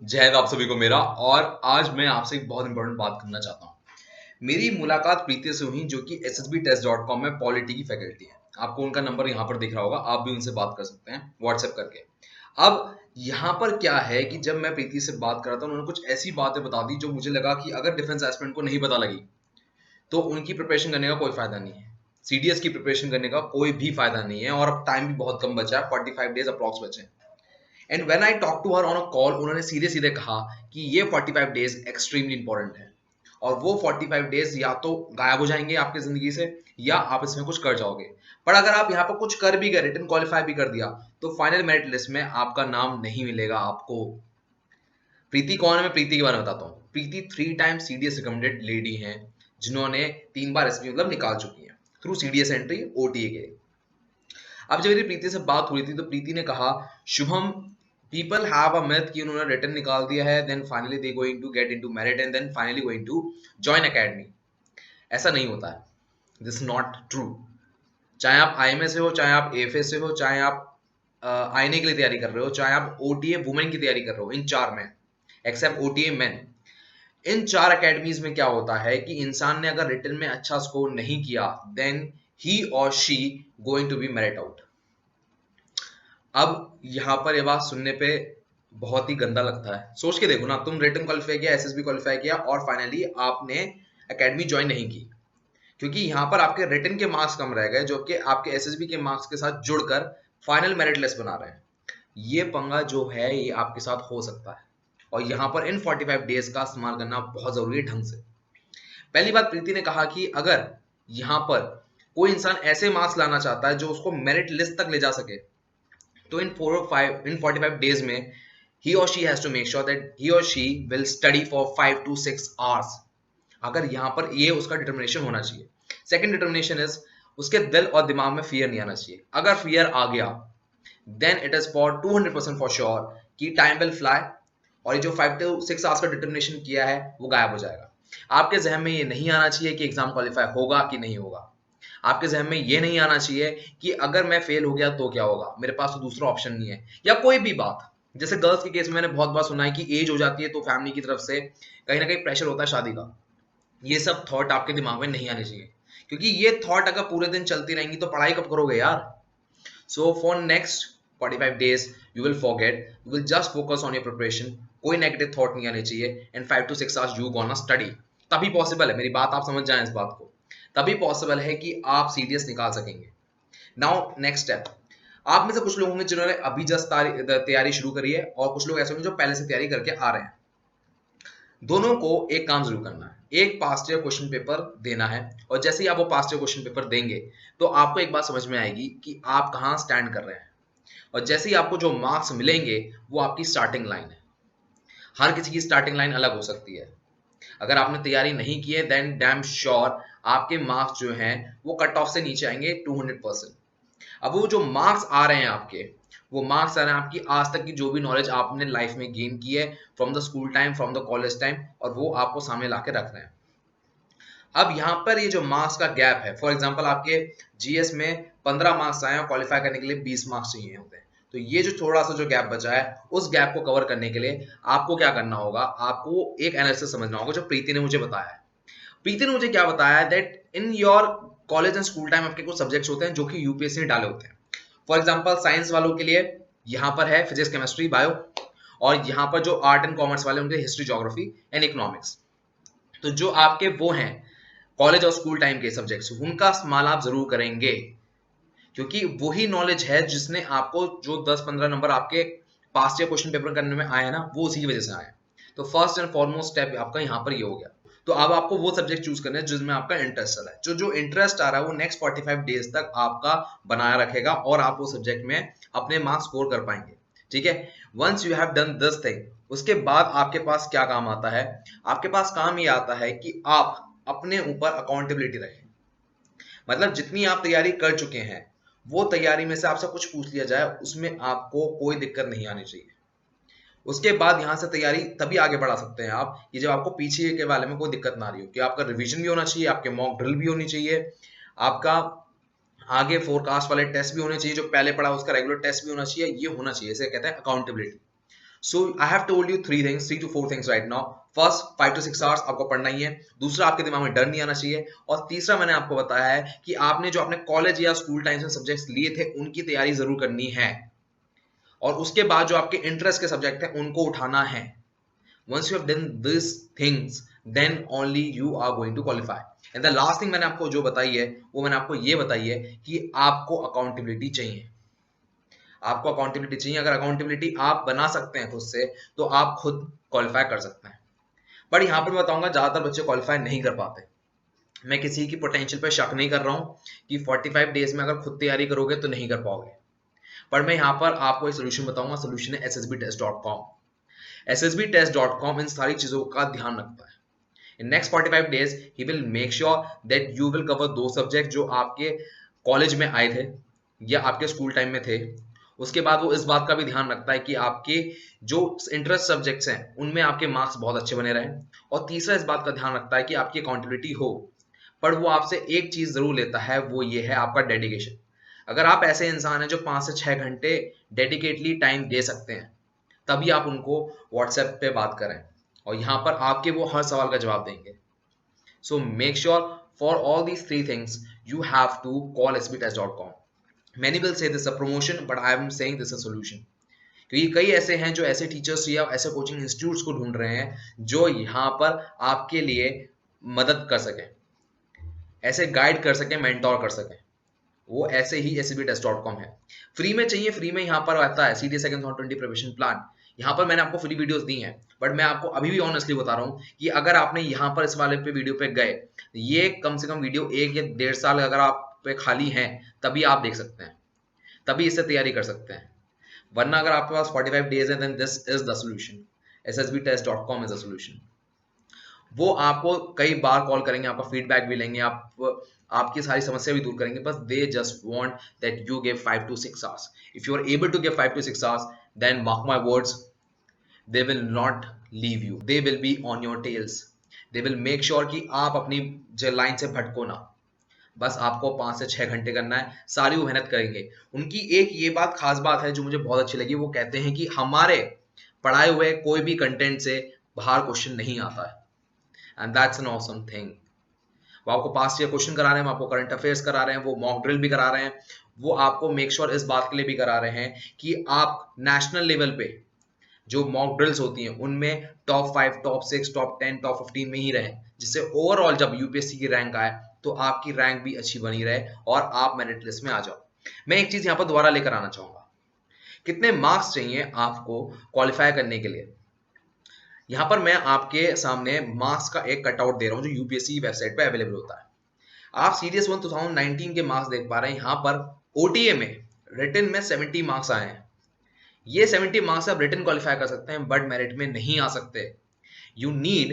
जय हिंद आप सभी को मेरा। और आज मैं आपसे एक बहुत इंपॉर्टेंट बात करना चाहता हूँ। मेरी मुलाकात प्रीति से हुई, जो कि ssbtest.com में पॉलिटी की फैकल्टी है। आपको उनका नंबर यहाँ पर दिख रहा होगा, आप भी उनसे बात कर सकते हैं व्हाट्सएप करके। अब यहाँ पर क्या है कि जब मैं प्रीति से बात कर रहा था, उन्होंने कुछ ऐसी बातें बता दी जो मुझे लगा कि अगर डिफेंस एस्पिरेंट को नहीं पता लगी तो उनकी प्रिपरेशन करने का कोई फायदा नहीं है। सीडीएस की प्रिपरेशन करने का कोई भी फायदा नहीं है, और अब टाइम भी बहुत कम बचा है, 45 डेज अप्रॉक्स बचे हैं। And when I talk to her on a call, उन्होंने सीधे सीधे कहा कि ये 45 डेज एक्सट्रीमली इंपॉर्टेंट है, और वो 45 डेज या तो गायब हो जाएंगे आपकी जिंदगी से, या आप इसमें कुछ कर जाओगे। पर अगर आप यहाँ पर कुछ कर भी गए, रिटन क्वालिफाई भी कर दिया, तो फाइनल मेरिट लिस्ट में आपका नाम नहीं मिलेगा आपको। प्रीति कौन है, मैं प्रीति के बारे में बताता हूँ। प्रीति 3 टाइम सीडीएस रिकमेंडेड लेडी हैं, जिन्होंने 3 बार एसपी मतलब निकाल चुकी हैं थ्रू सीडीएस एंट्री ओटीए के। अब जब मेरी प्रीति से बात हुई थी तो प्रीति ने कहा, Shubham, people have a myth कि उन्होंने रिटर्न निकाल दिया है, then finally they going to get into merit and then finally going to join academy. ऐसा नहीं होता है, दिस नॉट ट्रू। चाहे आप आईएमए से हो, चाहे आप एफए से हो, चाहे आप आईने के लिए तैयारी कर रहे हो, चाहे आप ओटीए वुमेन की तैयारी कर रहे हो, इन चार में एक्सेप्ट ओटीए मेन, इन चार एकेडमीज में क्या होता है कि इंसान ने अगर रिटर्न में अच्छा स्कोर नहीं किया, देन ही और she going to be merit out. अब यहाँ पर ये बात सुनने पे बहुत ही गंदा लगता है। सोच के देखो ना, तुम रिटन क्वालिफाई किया, एसएसबी क्वालिफाई किया, और फाइनली आपने एकेडमी ज्वाइन नहीं की, क्योंकि यहाँ पर आपके रिटन के मार्क्स कम रह गए, जो कि आपके एसएसबी के मार्क्स के साथ जुड़कर फाइनल मेरिट लिस्ट बना रहे हैं। ये पंगा जो है ये आपके साथ हो सकता है, और यहाँ पर इन 45 डेज का इस्तेमाल करना बहुत जरूरी है ढंग से। पहली बात, प्रीति ने कहा कि अगर यहाँ पर कोई इंसान ऐसे मार्क्स लाना चाहता है जो उसको मेरिट लिस्ट तक ले जा सके, तो इन 45 डेज में he or she has to make sure that he or she will study for 5 to 6 hours। अगर यहाँ पर ये उसका डिटर्मिनेशन होना चाहिए। सेकंड डिटर्मिनेशन इज, उसके दिल और दिमाग में फियर नहीं आना चाहिए। अगर फियर आ गया, then it is for 200% for sure कि टाइम विल फ्लाई, और ये जो 5 to 6 आवर्स का डिटर्मिनेशन किया है वो गायब हो जाएगा। आपके जहन में ये नहीं आना चाहिए कि एग्जाम क्वालिफाई होगा कि नहीं होगा। आपके जहन में ये नहीं आना चाहिए कि अगर मैं फेल हो गया तो क्या होगा, मेरे पास तो दूसरा ऑप्शन नहीं है, या कोई भी बात। जैसे गर्ल्स के केस में मैंने बहुत बार सुना है कि एज हो जाती है तो फैमिली की तरफ से कहीं ना कहीं प्रेशर होता है शादी का। ये सब थॉट आपके दिमाग में नहीं आने चाहिए, क्योंकि ये थॉट अगर पूरे दिन चलती रहेंगी तो पढ़ाई कब करोगे यार। So for next 45 days you will forget, you will just focus on your preparation। कोई नेगेटिव थॉट नहीं आने चाहिए, and 5 to 6 hours you gonna study। तभी पॉसिबल है, मेरी बात आप समझ जाएं इस बात को, तभी पॉसिबल है कि आप सीडीएस निकाल सकेंगे। नाउ नेक्स्ट स्टेप, आप में से कुछ लोग होंगे जिन्होंने अभी जस्ट तैयारी शुरू करी है, और कुछ लोग ऐसे होंगे जो पहले से तैयारी करके आ रहे हैं। दोनों को एक काम जरूर करना है, एक पास्ट ईयर क्वेश्चन पेपर देना है, और जैसे ही आप वो पास्ट ईयर क्वेश्चन पेपर देंगे तो आपको एक बात समझ में आएगी कि आप कहाँ स्टैंड कर रहे हैं, और जैसे ही आपको जो मार्क्स मिलेंगे वो आपकी स्टार्टिंग लाइन है। हर किसी की स्टार्टिंग लाइन अलग हो सकती है। अगर आपने तैयारी नहीं की है, देन डैम श्योर आपके मार्क्स जो हैं वो कट ऑफ से नीचे आएंगे 200%। अब वो जो मार्क्स आ रहे हैं आपके, वो मार्क्स आ रहे हैं आपकी आज तक की जो भी नॉलेज आपने लाइफ में गेन की है, from the school time, from the college time, और वो आपको सामने ला के रख रहे हैं। अब यहाँ पर ये जो मार्क्स का गैप है, फॉर एग्जाम्पल आपके जीएस में 15 मार्क्स आए और क्वालिफाई करने के लिए 20 मार्क्स चाहिए होते हैं, तो ये जो थोड़ा सा जो गैप बचा है, उस गैप को कवर करने के लिए आपको क्या करना होगा, आपको एक एनालिसिस समझना होगा जो प्रीति ने मुझे बताया है। प्रीति ने मुझे क्या बताया है, that in your college and school time आपके कुछ सब्जेक्ट्स होते हैं जो कि यूपीएससी ने डाले होते हैं। फॉर एग्जाम्पल साइंस वालों के लिए यहाँ पर है फिजिक्स, केमिस्ट्री, बायो, और यहाँ पर जो आर्ट एंड कॉमर्स वाले उनके हिस्ट्री, ज्योग्राफी एंड इकोनॉमिक्स। तो जो आपके वो हैं कॉलेज और स्कूल टाइम के सब्जेक्ट्स, उनका इस्तेमाल आप जरूर करेंगे, क्योंकि वही नॉलेज है जिसने आपको जो 10-15 नंबर आपके पास्ट ईयर क्वेश्चन पेपर करने में आए हैं ना, वो उसी की वजह से आए हैं। तो फर्स्ट एंड फॉरमोस्ट स्टेप आपका यहाँ पर ये हो गया। तो अब आपको वो सब्जेक्ट चूज करना है जिसमें आपका इंटरेस्ट आ रहा है। जो जो इंटरेस्ट आ रहा है वो नेक्स्ट 45 डेज तक आपका बनाया रखेगा, और आप वो सब्जेक्ट में अपने मार्क्स स्कोर कर पाएंगे। ठीक है, once you have done this thing, उसके बाद आपके पास क्या काम आता है, आपके पास काम ये आता है कि आप अपने ऊपर अकाउंटेबिलिटी रखें। मतलब जितनी आप तैयारी कर चुके हैं, वो तैयारी में से आपसे कुछ पूछ लिया जाए, उसमें आपको कोई दिक्कत नहीं आनी चाहिए। उसके बाद यहाँ से तैयारी तभी आगे बढ़ा सकते हैं आप कि जब आपको पीछे के बारे में कोई दिक्कत ना रही हो, कि आपका रिवीजन भी होना चाहिए, आपके मॉक ड्रिल भी होनी चाहिए, आपका आगे फोरकास्ट वाले टेस्ट भी होने चाहिए, जो पहले पढ़ा उसका रेगुलर टेस्ट भी होना चाहिए। ये होना चाहिए, इसे कहते हैं accountability. So I have told you 3 to 4 things right now. First, 5 to 6 hours आपको पढ़ना ही है। दूसरा, आपके दिमाग में डर नहीं आना चाहिए। और तीसरा, मैंने आपको बताया है कि आपने जो अपने कॉलेज या स्कूल टाइम में सब्जेक्ट्स लिए थे उनकी तैयारी जरूर करनी है, और उसके बाद जो आपके इंटरेस्ट के सब्जेक्ट हैं उनको उठाना है। Once you have done these things, then only you are going to qualify. And the last thing मैंने आपको जो बताई है वो मैंने आपको ये बताई है कि आपको अकाउंटेबिलिटी चाहिए। आपको अकाउंटेबिलिटी चाहिए। अगर अकाउंटेबिलिटी आप बना सकते हैं खुद से, तो आप खुद क्वालिफाई कर सकते हैं। बट यहाँ पर मैं बताऊंगा ज्यादातर बच्चे क्वालिफाई नहीं कर पाते। मैं किसी की पोटेंशियल पर शक नहीं कर रहा हूँ कि 45 डेज में अगर खुद तैयारी करोगे तो नहीं कर पाओगे, पर मैं यहाँ पर आपको एक सोल्यूशन बताऊंगा। सोल्यूशन है ssbtest.com। ssbtest.com इन सारी चीजों का ध्यान रखता है। In next 45 days, he will make sure that you will cover दो सब्जेक्ट जो आपके कॉलेज में आए थे या आपके स्कूल टाइम में थे। उसके बाद वो इस बात का भी ध्यान रखता है कि आपके जो इंटरेस्ट सब्जेक्ट्स हैं उनमें आपके मार्क्स बहुत अच्छे बने रहें। और तीसरा, इस बात का ध्यान रखता है कि आपकी अकाउंटेबिलिटी हो। पर वो आपसे एक चीज जरूर लेता है, वो ये है आपका डेडिकेशन। अगर आप ऐसे इंसान हैं जो 5 से 6 घंटे डेडिकेटली टाइम दे सकते हैं, तभी आप उनको व्हाट्सएप पे बात करें और यहाँ पर आपके वो हर सवाल का जवाब देंगे। So make sure for all these 3 things you have to call sbtest.com। Many will say this is a promotion, but I am saying this is a solution। क्योंकि कई ऐसे हैं जो ऐसे टीचर्स या ऐसे कोचिंग इंस्टीट्यूट्स को ढूंढ रहे हैं जो यहाँ पर आपके लिए मदद कर सके, ऐसे गाइड कर सके, मेंटोर कर सके। वो ऐसे ही sbtest.com है। फ्री में चाहिए, फ्री में यहाँ पर आता है CDS Second 20 प्रिपरेशन प्लान। यहाँ पर मैंने आपको फ्री वीडियोस दी हैं, बट मैं आपको अभी भी ऑनेस्टली बता रहा हूँ कि अगर आपने यहाँ पर इस वाले पे वीडियो पे गए, ये कम से कम वीडियो 1 या 1.5 साल अगर आप पे खाली हैं, तभी आप देख सकते हैं, तभी इससे तैयारी कर सकते हैं। वरना अगर आपके पास 45 डेज है, then this is the solution. ssbtest.com is the solution. वो आपको कई बार कॉल करेंगे, आपका फीडबैक भी लेंगे, आपकी सारी समस्या भी दूर करेंगे, बस they just want that you give 5 to 6 hours। If you are able to give 5 to 6 hours, then mark my words, they will not leave you, they will be on your tails. They will make sure कि आप अपनी line से भटको ना। बस आपको 5 से 6 घंटे करना है, सारी वो मेहनत करेंगे। उनकी एक ये बात, खास बात है जो मुझे बहुत अच्छी लगी, वो कहते हैं कि हमारे पढ़ाए हुए कोई भी कंटेंट से बाहर क्वेश्चन नहीं आता है। And that's an awesome thing. वो आपको पास्ट ईयर क्वेश्चन करा रहे हैं, वो आपको करंट अफेयर्स करा रहे हैं, वो मॉक ड्रिल भी करा रहे हैं, वो आपको मेक श्योर इस बात के लिए भी करा रहे हैं कि आप नेशनल लेवल पे जो मॉक ड्रिल्स होती हैं उनमें टॉप 5, टॉप 6, टॉप 10, टॉप 15 में ही रहें, जिससे ओवरऑल जब यूपीएससी की रैंक आए तो आपकी रैंक भी अच्छी बनी रहे और आप मेरिट लिस्ट में आ जाओ। मैं एक चीज यहाँ पर दोबारा लेकर आना चाहूंगा, कितने मार्क्स चाहिए आपको क्वालिफाई करने के लिए। यहाँ पर मैं आपके सामने मार्क्स का एक कटआउट दे रहा हूँ जो यूपीएससी की वेबसाइट पे अवेलेबल होता है। आप सीडीएस 1 2019 के मार्क्स देख पा रहे हैं। यहाँ पर ओटीए में रिटन में 70 मार्क्स आए हैं। ये 70 मार्क्स आप रिटन क्वालिफाई कर सकते हैं, बट मेरिट में नहीं आ सकते। You need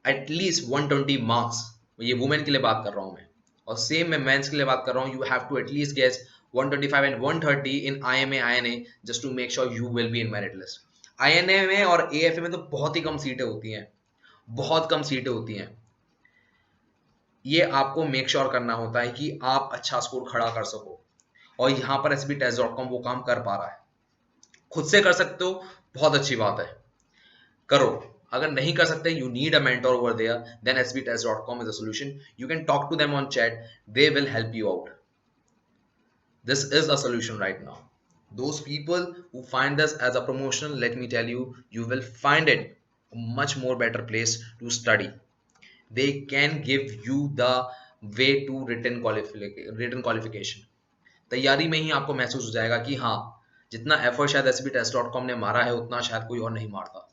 at least 120 marks. ये वुमेन के लिए बात कर रहा हूँ मैं, और सेम मैं मेंस के लिए बात कर रहा हूँ। You have to at least guess 125 and 130 in IMA INA just to make sure you will be in merit list. INA में और AFA में तो बहुत ही कम सीटें होती हैं, बहुत कम सीटें होती हैं। ये आपको मेक श्योर करना होता है कि आप अच्छा स्कोर खड़ा कर सको, और यहाँ पर sbtest.com वो काम कर पा रहा है। खुद से कर सकते हो, बहुत अच्छी बात है, करो। अगर नहीं कर सकते, you need a mentor over there, then sbtest.com is a solution. You can talk to them on chat, they will help you out. This is a solution right now. Those people who find this as a promotion, let me tell you, you will find it a much more better place to study. They can give you the way to written qualification. तैयारी में ही आपको महसूस हो जाएगा कि हाँ, जितना effort शायद sbtest.com ने मारा है उतना शायद कोई और नहीं मारता।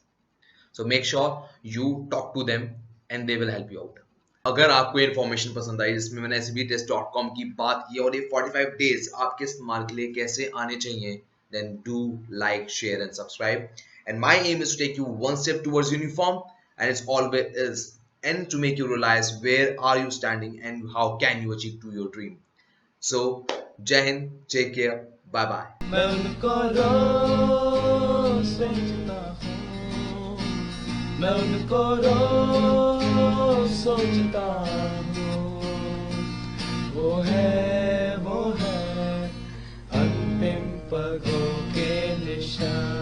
So make sure you talk to them and they will help you out. अगर आपको इन्फॉर्मेशन पसंद आई जिसमें मैंने sbtest.com की बात की और ये 45 डेज आपके इस्तेमाल के लिए कैसे आने चाहिए, then do like, share and subscribe. And my aim is to take you one step towards uniform, and it's always is, and to make you realize where are you standing and how can you achieve to your dream. So Jai Hind, take care, bye bye. मैं उनको रोज सोचता हूँ, मैं उनको रोज सोचता हूँ, वो है अंतिम पगों के निशान।